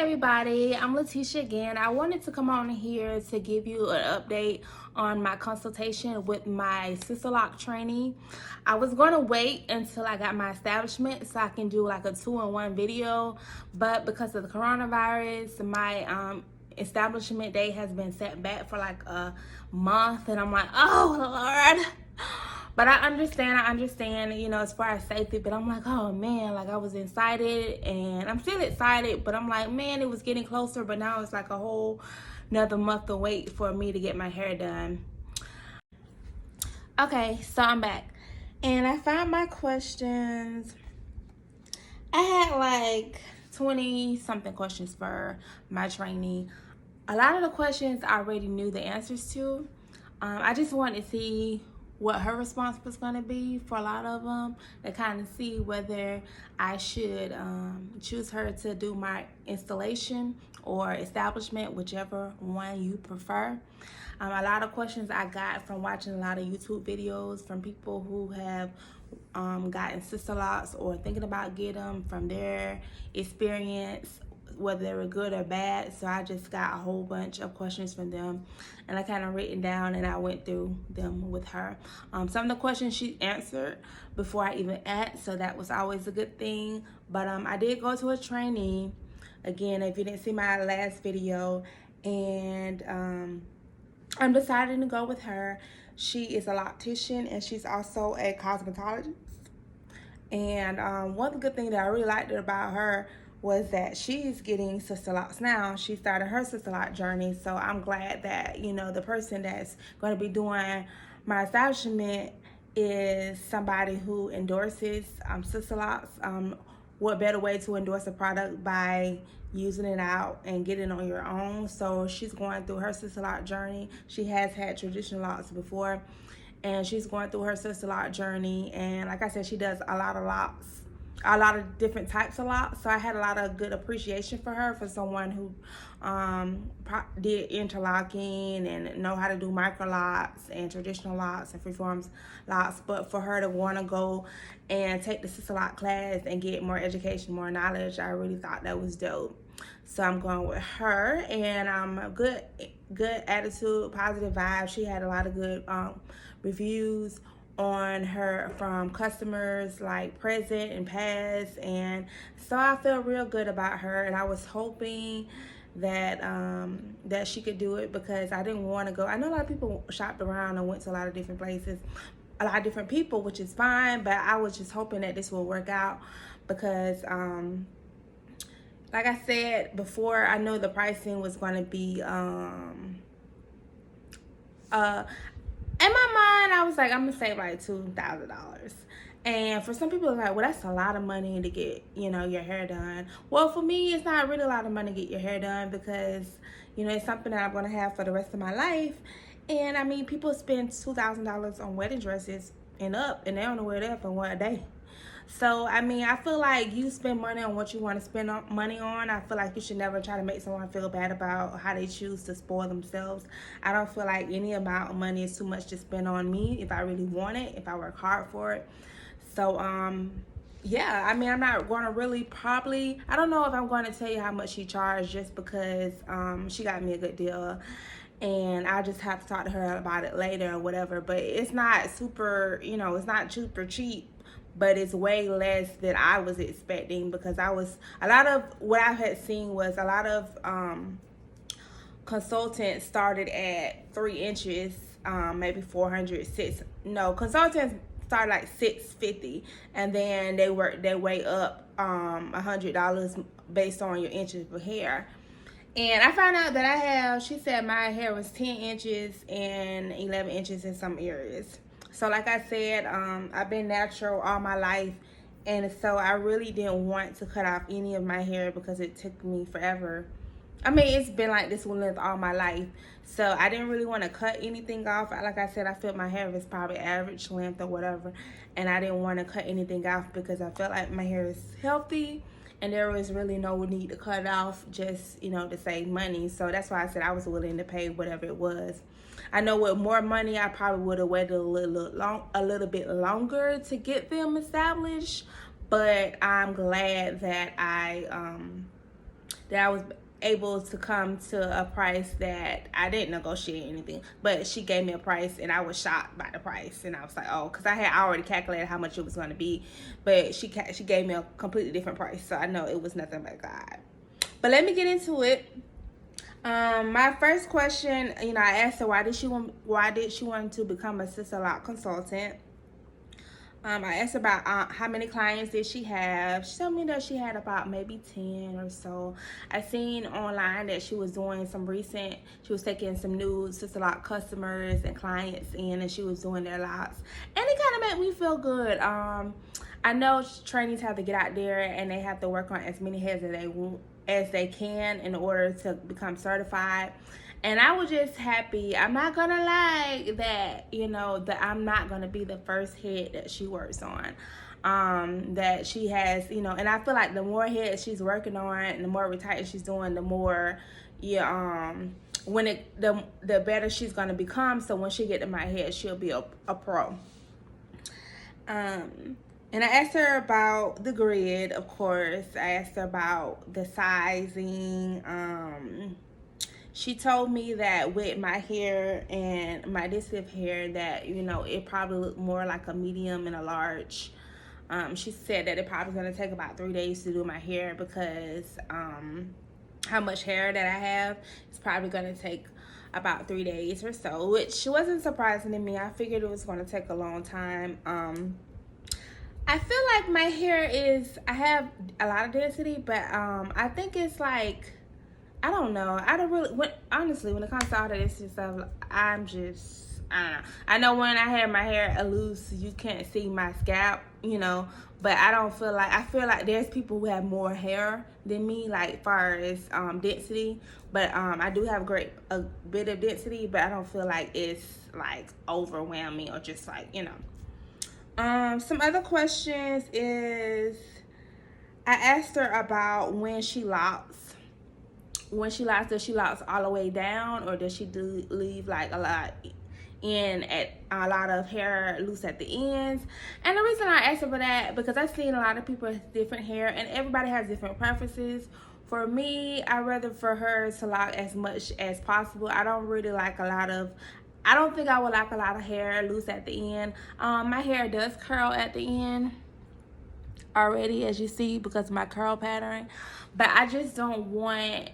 everybody, I'm Letitia again. I wanted to come on here to give you an update on my consultation with my Sisterlock training. I was going to wait until I got my establishment so I can do like a 2-in-1 video, but because of the coronavirus, my establishment date has been set back for like a month, and I'm like, oh Lord. But I understand, you know, as far as safety, but I'm like, oh man, like I was excited and I'm still excited, but I'm like, man, it was getting closer, but now it's like a whole another month to wait for me to get my hair done. Okay, so I'm back and I found my questions. I had like 20 something questions for my training. A lot of the questions I already knew the answers to. I just wanted to see what her response was going to be for a lot of them, to kind of see whether I should choose her to do my installation or establishment, whichever one you prefer. A lot of questions I got from watching a lot of YouTube videos from people who have gotten Sisterlocks or thinking about getting them, from their experience, whether they were good or bad. So I just got a whole bunch of questions from them, and I kind of written down and I went through them with her. Some of the questions she answered before I even asked, so that was always a good thing. But I did go to a training again, if you didn't see my last video, and I'm deciding to go with her. She is a loctician and she's also a cosmetologist. And one good thing that I really liked about her was that she's getting Sisterlocks now. She started her Sisterlock journey, so I'm glad that, you know, the person that's going to be doing my establishment is somebody who endorses Sisterlocks. What better way to endorse a product by using it out and getting it on your own? So she's going through her Sisterlock journey. She has had traditional locks before, and she's going through her Sisterlock journey. And like I said, she does a lot of locks, a lot of different types of locks. So I had a lot of good appreciation for her, for someone who did interlocking and know how to do micro locks and traditional locks and freeform locks. But for her to want to go and take the Sisterlock class and get more education, more knowledge, I really thought that was dope. So I'm going with her, and good attitude, positive vibes. She had a lot of good reviews on her from customers, like present and past, and so I feel real good about her. And I was hoping that that she could do it, because I didn't want to go. I know a lot of people shopped around and went to a lot of different places, a lot of different people, which is fine, but I was just hoping that this will work out, because like I said before, I know the pricing was going to be in my mind, I was like, I'm gonna save like $2,000. And for some people, it's like, well, that's a lot of money to get, you know, your hair done. Well, for me, it's not really a lot of money to get your hair done, because, you know, it's something that I'm gonna have for the rest of my life. And I mean, people spend $2,000 on wedding dresses and up, and they don't know where they're for one day. So, I mean, I feel like you spend money on what you want to spend money on. I feel like you should never try to make someone feel bad about how they choose to spoil themselves. I don't feel like any amount of money is too much to spend on me if I really want it, if I work hard for it. So, yeah, I mean, I'm not going to really I don't know if I'm going to tell you how much she charged, just because she got me a good deal. And I just have to talk to her about it later or whatever. But it's not super, you know, it's not super cheap, but it's way less than I was expecting, because a lot of what I had seen was a lot of consultants started at 3 inches, maybe 400, consultants started like $650, and then they worked their way up $100 based on your inches of hair. And I found out that she said my hair was 10 inches and 11 inches in some areas. So like I said, I've been natural all my life, and so I really didn't want to cut off any of my hair, because it took me forever. I mean, it's been like this length all my life, so I didn't really want to cut anything off. Like I said, I feel my hair is probably average length or whatever, and I didn't want to cut anything off, because I felt like my hair is healthy and there was really no need to cut it off, just, you know, to save money. So that's why I said I was willing to pay whatever it was. I know with more money, I probably would have waited a little bit longer to get them established, but I'm glad that that I was able to come to a price that I didn't negotiate anything, but she gave me a price and I was shocked by the price, and I was like, oh, because I had already calculated how much it was going to be, but she gave me a completely different price, so I know it was nothing but God. But let me get into it. My first question, I asked her why did she want to become a Sisterlocks consultant. I asked about how many clients did she have. She told me that she had about maybe 10 or so. I seen online that she was doing she was taking some new Sisterlocks customers and clients in, and she was doing their locks. And it kind of made me feel good. I know trainees have to get out there and they have to work on as many heads as they can in order to become certified. And I was just happy. I'm not gonna lie that, that I'm not gonna be the first head that she works on. That she has, and I feel like the more heads she's working on and the more retired she's doing, the more, the better she's gonna become. So when she get to my head, she'll be a pro. And I asked her about the grid, of course. I asked her about the sizing. She told me that with my hair and my sensitive hair that, it probably looked more like a medium and a large. She said that it probably going to take about 3 days to do my hair because how much hair that I have, it's probably going to take about 3 days or so, which wasn't surprising to me. I figured it was going to take a long time. I feel like my hair I have a lot of density, but I think it's like, I don't know. Honestly, when it comes to all of this stuff, I don't know. I know when I have my hair loose, you can't see my scalp, but I feel like there's people who have more hair than me, like far as density, but I do have a bit of density, but I don't feel like it's like overwhelming or just like, Some other questions is, I asked her about when she locks. Does she locks all the way down, or does she leave like a lot of hair loose at the ends? And the reason I asked her for that, because I've seen a lot of people with different hair, and everybody has different preferences. For me, I rather for her to lock as much as possible. I don't think I would like a lot of hair loose at the end. My hair does curl at the end already, as you see, because of my curl pattern, but I just don't want,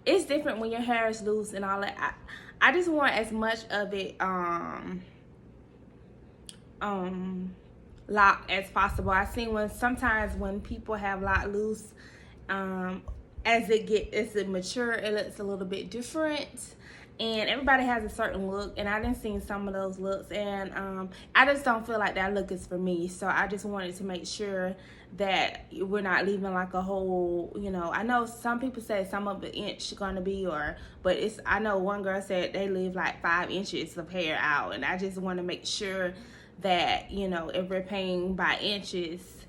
it's different when your hair is loose and all that. I just want as much of it locked as possible. I've seen sometimes when people have locked loose, as it mature, it looks a little bit different. And everybody has a certain look, and I done seen some of those looks, and I just don't feel like that look is for me. So I just wanted to make sure that we're not leaving like a whole, I know some people say some of the inch gonna be, but I know one girl said they leave like 5 inches of hair out, and I just want to make sure that, if we're paying by inches,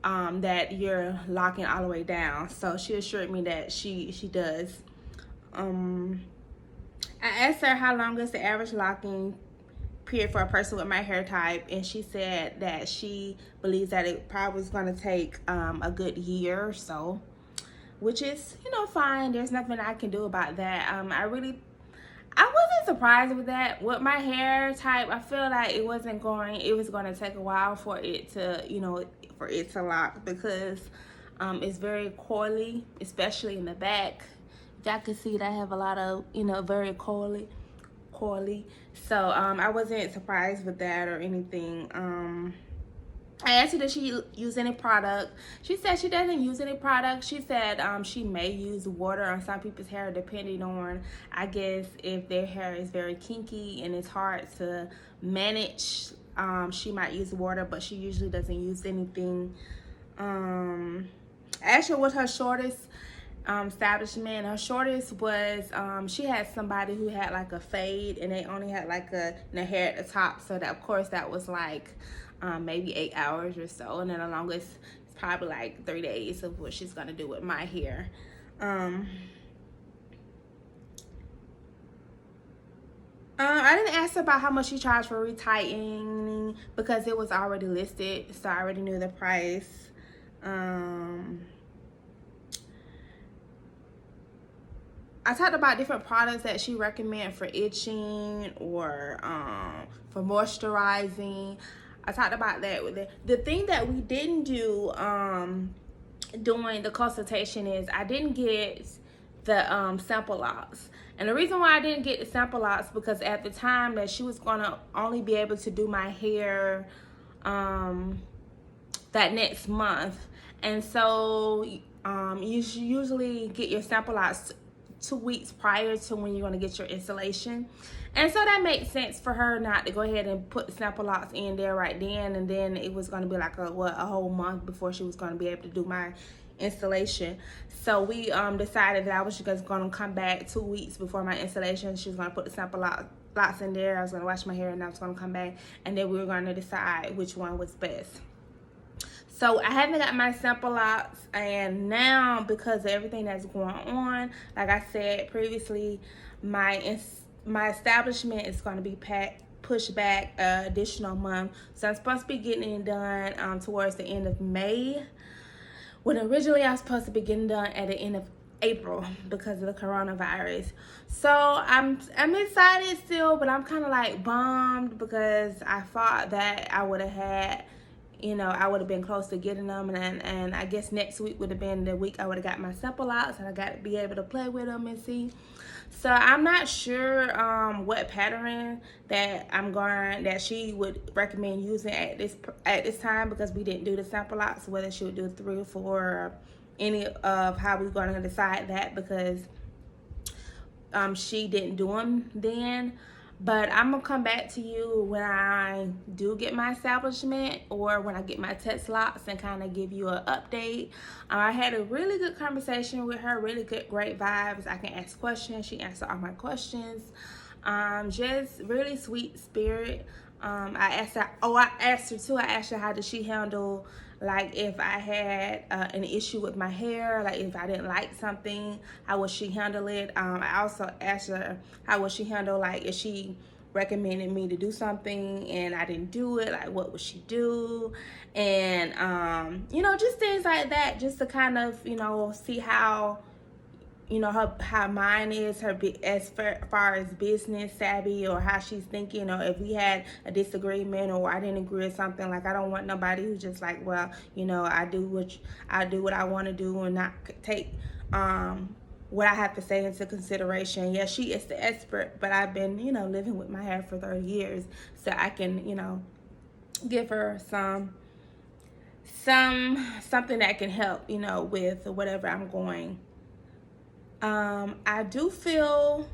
that you're locking all the way down. So she assured me that she does. I asked her how long is the average locking period for a person with my hair type, and she said that she believes that it probably is going to take a good year or so, which is, fine. There's nothing I can do about that. I wasn't surprised with that. With my hair type, I feel like it was going to take a while for it to lock, because it's very coily, especially in the back. Y'all can see that I have a lot of, very coily. So I wasn't surprised with that or anything. I asked her, does she use any product? She said she doesn't use any product. She said she may use water on some people's hair, depending on, I guess, if their hair is very kinky and it's hard to manage. She might use water, but she usually doesn't use anything. I asked her what her shortest establishment. Her shortest was, she had somebody who had like a fade, and they only had like the hair at the top, so that, of course, that was like maybe 8 hours or so, and then the longest is probably like 3 days of what she's gonna do with my hair. I didn't ask her about how much she charged for retightening, because it was already listed, so I already knew the price. I talked about different products that she recommend for itching or for moisturizing. I talked about that with it. The thing that we didn't do during the consultation is I didn't get the sample lots. And the reason why I didn't get the sample lots because at the time that she was gonna only be able to do my hair that next month, and so you should usually get your sample lots 2 weeks prior to when you're going to get your installation. And so that makes sense for her not to go ahead and put the sample lots in there right then, and then it was going to be like a whole month before she was going to be able to do my installation. So we decided that I was just going to come back 2 weeks before my installation. She was going to put the sample lots in there. I was going to wash my hair, and I was going to come back, and then we were going to decide which one was best. So I haven't got my sample lots, and now because of everything that's going on, like I said previously, my establishment is going to be pushed back an additional month. So I'm supposed to be getting it done towards the end of May, when originally I was supposed to be getting done at the end of April because of the coronavirus. So I'm excited still, but I'm kind of like bummed because I thought that I would have had, I would have been close to getting them, and I guess next week would have been the week I would have got my sample lots, and I got to be able to play with them and see. So I'm not sure what pattern that she would recommend using at this time, because we didn't do the sample lots, whether she would do 3 or 4 or any of how we're going to decide that, because she didn't do them then. But I'm going to come back to you when I do get my establishment or when I get my test lots and kind of give you an update. I had a really good conversation with her, great vibes. I can ask questions. She answered all my questions. Just really sweet spirit. I asked her how did she handle, like, if I had an issue with my hair, like if I didn't like something, how would she handle it? I also asked her how would she handle, like, if she recommended me to do something and I didn't do it, like what would she do? And just things like that, just to kind of see how how mine is, her as far as business savvy, or how she's thinking, or if we had a disagreement or I didn't agree with something. Like, I don't want nobody who's just like, well, I do what I want to do and not take what I have to say into consideration. Yeah, she is the expert, but I've been living with my hair for 30 years, so I can give her something that can help with whatever I'm going. I do feel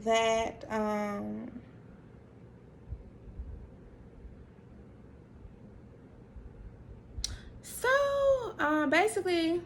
that basically